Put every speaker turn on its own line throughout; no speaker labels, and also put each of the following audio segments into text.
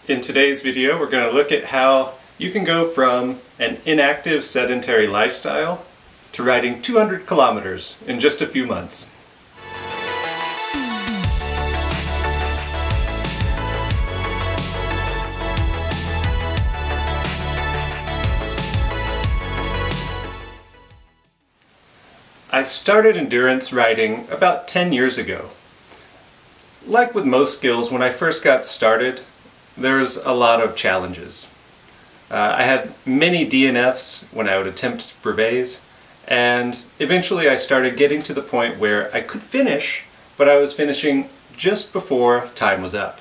In today's video, we're going to look at how you can go from an inactive sedentary lifestyle to riding 200 kilometers in just a few months. I started endurance riding about 10 years ago. Like with most skills, when I first got started, there's a lot of challenges. I had many DNFs when I would attempt brevets, and eventually I started getting to the point where I could finish, but I was finishing just before time was up.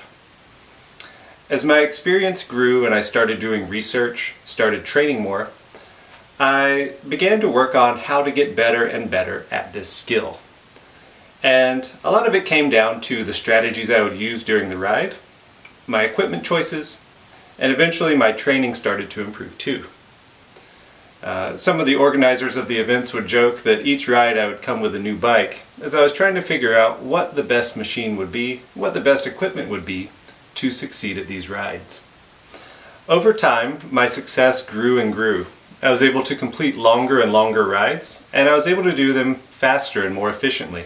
As my experience grew and I started doing research, started training more, I began to work on how to get better and better at this skill. And a lot of it came down to the strategies I would use during the ride, my equipment choices, and eventually my training started to improve too. Some of the organizers of the events would joke that each ride I would come with a new bike, as I was trying to figure out what the best machine would be, what the best equipment would be to succeed at these rides. Over time, my success grew and grew. I was able to complete longer and longer rides, and I was able to do them faster and more efficiently.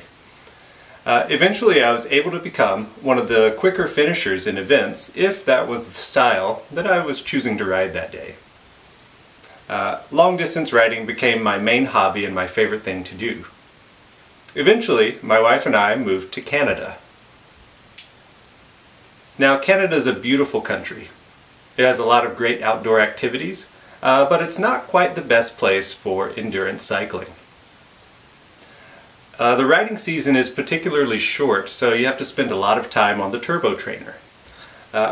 Eventually I was able to become one of the quicker finishers in events if that was the style that I was choosing to ride that day. Long distance riding became my main hobby and my favorite thing to do. Eventually, my wife and I moved to Canada. Now, Canada is a beautiful country. It has a lot of great outdoor activities, but it's not quite the best place for endurance cycling. The riding season is particularly short, so you have to spend a lot of time on the turbo trainer.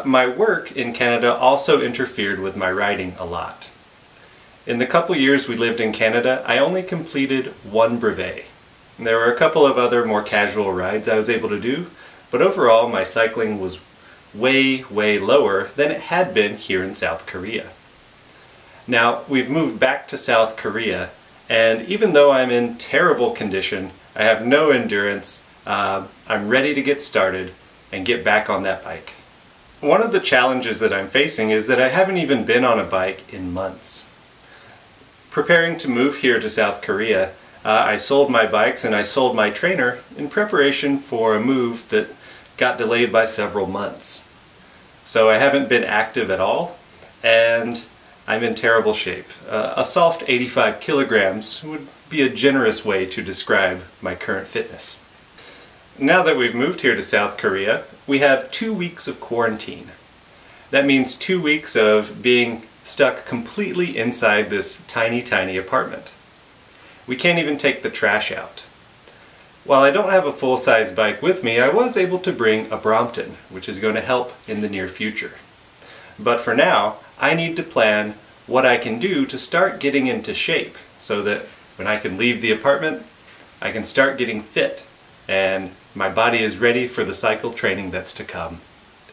My work in Canada also interfered with my riding a lot. In the couple years we lived in Canada, I only completed one brevet. There were a couple of other more casual rides I was able to do, but overall my cycling was way lower than it had been here in South Korea. Now, we've moved back to South Korea, and even though I'm in terrible condition, I have no endurance, I'm ready to get started and get back on that bike. One of the challenges that I'm facing is that I haven't even been on a bike in months. Preparing to move here to South Korea, I sold my bikes and I sold my trainer in preparation for a move that got delayed by several months. So I haven't been active at all, and I'm in terrible shape. A soft 85 kilograms would be a generous way to describe my current fitness. Now that we've moved here to South Korea, we have 2 weeks of quarantine. That means 2 weeks of being stuck completely inside this tiny apartment. We can't even take the trash out. While I don't have a full-size bike with me, I was able to bring a Brompton, which is going to help in the near future. But for now, I need to plan what I can do to start getting into shape so that when I can leave the apartment, I can start getting fit and my body is ready for the cycle training that's to come.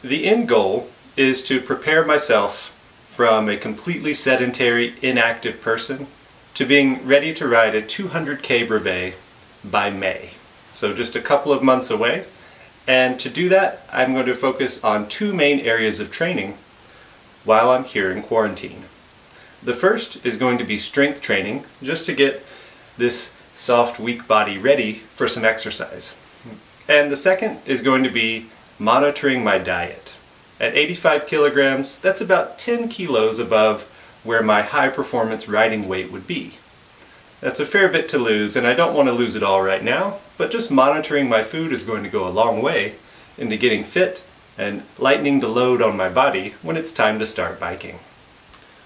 The end goal is to prepare myself from a completely sedentary, inactive person to being ready to ride a 200k brevet by May. So just a couple of months away. And to do that, I'm going to focus on two main areas of training while I'm here in quarantine. The first is going to be strength training, just to get this soft, weak body ready for some exercise. And the second is going to be monitoring my diet. At 85 kilograms, that's about 10 kilos above where my high performance riding weight would be. That's a fair bit to lose, and I don't want to lose it all right now, but just monitoring my food is going to go a long way into getting fit and lightening the load on my body when it's time to start biking.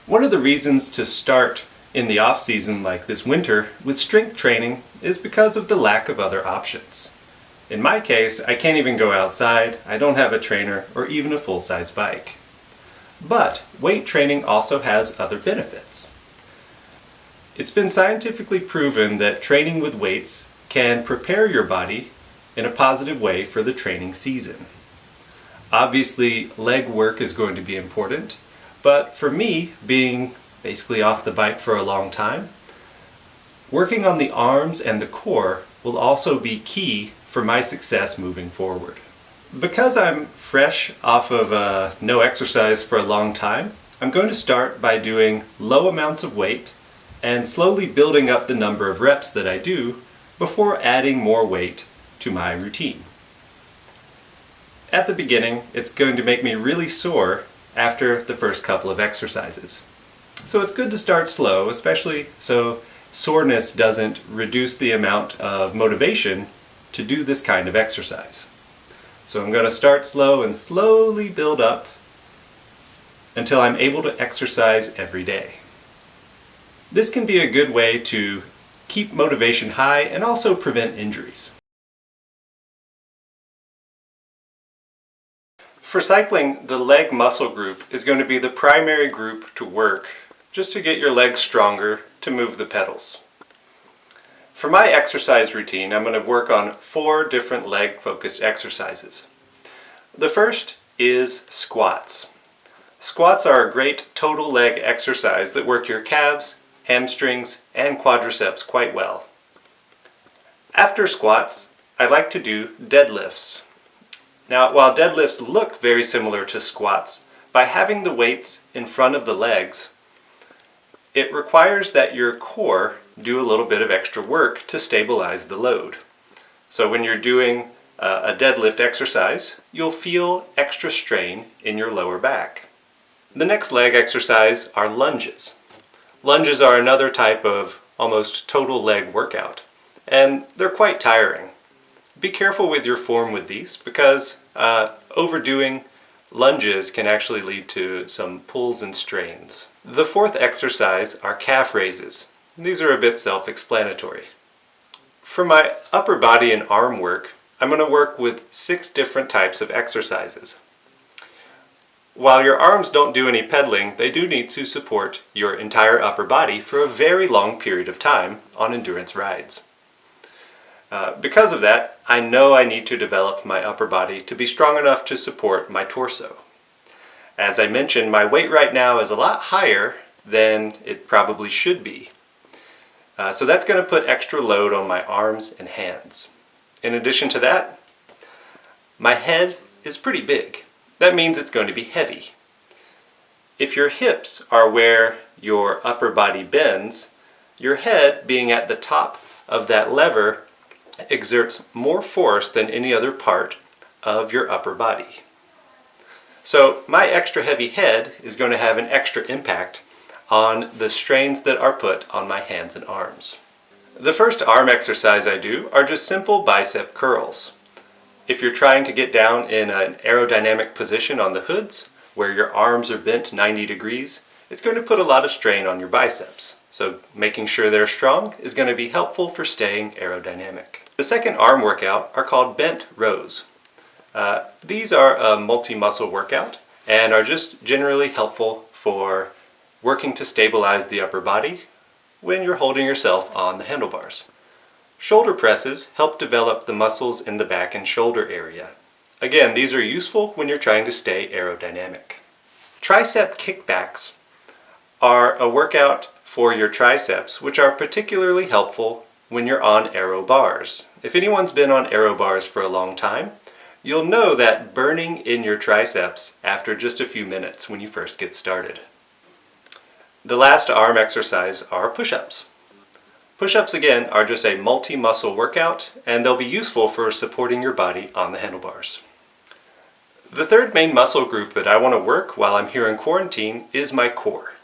One of the reasons to start in the off-season like this winter with strength training is because of the lack of other options. In my case, I can't even go outside, I don't have a trainer, or even a full-size bike. But weight training also has other benefits. It's been scientifically proven that training with weights can prepare your body in a positive way for the training season. Obviously, leg work is going to be important, but for me, being basically off the bike for a long time, working on the arms and the core will also be key for my success moving forward. Because I'm fresh off of no exercise for a long time, I'm going to start by doing low amounts of weight and slowly building up the number of reps that I do before adding more weight to my routine. At the beginning, it's going to make me really sore after the first couple of exercises. So it's good to start slow, especially so soreness doesn't reduce the amount of motivation to do this kind of exercise. So I'm going to start slow and slowly build up until I'm able to exercise every day. This can be a good way to keep motivation high and also prevent injuries. For cycling, the leg muscle group is going to be the primary group to work just to get your legs stronger to move the pedals. For my exercise routine, I'm going to work on 4 different leg-focused exercises. The first is squats. Squats are a great total leg exercise that work your calves, hamstrings, and quadriceps quite well. After squats, I like to do deadlifts. Now, while deadlifts look very similar to squats, by having the weights in front of the legs, it requires that your core do a little bit of extra work to stabilize the load. So when you're doing a deadlift exercise, you'll feel extra strain in your lower back. The next leg exercise are lunges. Lunges are another type of almost total leg workout, and they're quite tiring. Be careful with your form with these because overdoing lunges can actually lead to some pulls and strains. The fourth exercise are calf raises. These are a bit self-explanatory. For my upper body and arm work, I'm going to work with 6 different types of exercises. While your arms don't do any pedaling, they do need to support your entire upper body for a very long period of time on endurance rides. Because of that, I know I need to develop my upper body to be strong enough to support my torso. As I mentioned, my weight right now is a lot higher than it probably should be. So that's going to put extra load on my arms and hands. In addition to that, my head is pretty big. That means it's going to be heavy. If your hips are where your upper body bends, your head being at the top of that lever exerts more force than any other part of your upper body. So my extra heavy head is going to have an extra impact on the strains that are put on my hands and arms. The first arm exercise I do are just simple bicep curls. If you're trying to get down in an aerodynamic position on the hoods, where your arms are bent 90 degrees, it's going to put a lot of strain on your biceps. So making sure they're strong is going to be helpful for staying aerodynamic. The second arm workout are called bent rows. These are a multi-muscle workout and are just generally helpful for working to stabilize the upper body when you're holding yourself on the handlebars. Shoulder presses help develop the muscles in the back and shoulder area. Again, these are useful when you're trying to stay aerodynamic. Tricep kickbacks are a workout for your triceps, which are particularly helpful when you're on aero bars. If anyone's been on aero bars for a long time, you'll know that burning in your triceps after just a few minutes when you first get started. The last arm exercise are push-ups. Push-ups again are just a multi-muscle workout and they'll be useful for supporting your body on the handlebars. The third main muscle group that I want to work while I'm here in quarantine is my core.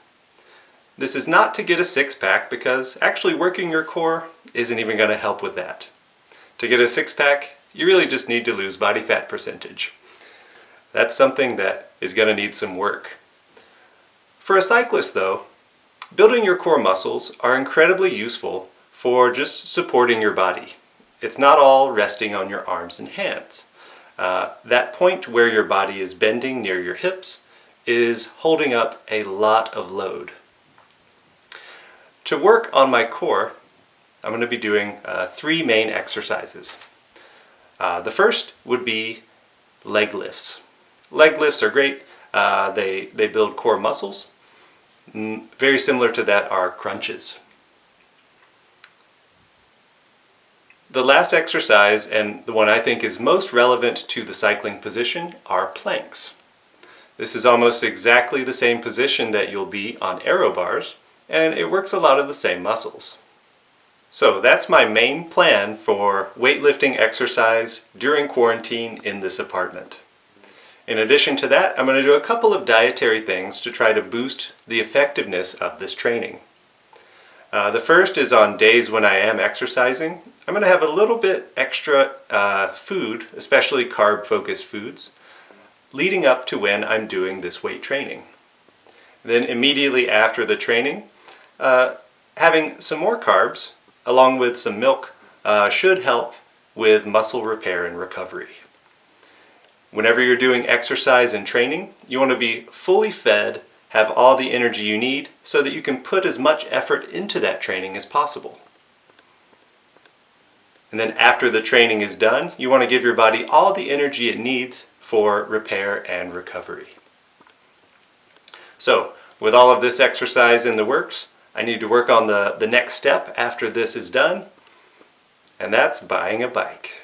This is not to get a six-pack because actually working your core isn't even going to help with that. To get a six-pack, you really just need to lose body fat percentage. That's something that is going to need some work. For a cyclist though, building your core muscles are incredibly useful for just supporting your body. It's not all resting on your arms and hands. That point where your body is bending near your hips is holding up a lot of load. To work on my core, I'm going to be doing 3 main exercises. The first would be leg lifts. Leg lifts are great. They build core muscles. Very similar to that are crunches. The last exercise, and the one I think is most relevant to the cycling position, are planks. This is almost exactly the same position that you'll be on aero bars, and it works a lot of the same muscles. So that's my main plan for weightlifting exercise during quarantine in this apartment. In addition to that, I'm going to do a couple of dietary things to try to boost the effectiveness of this training. The first is on days when I am exercising, I'm going to have a little bit extra food, especially carb-focused foods, leading up to when I'm doing this weight training. Then immediately after the training, having some more carbs along with some milk should help with muscle repair and recovery. Whenever you're doing exercise and training, you want to be fully fed, have all the energy you need so that you can put as much effort into that training as possible. And then after the training is done, you want to give your body all the energy it needs for repair and recovery. So, with all of this exercise in the works, I need to work on the next step after this is done, and that's buying a bike.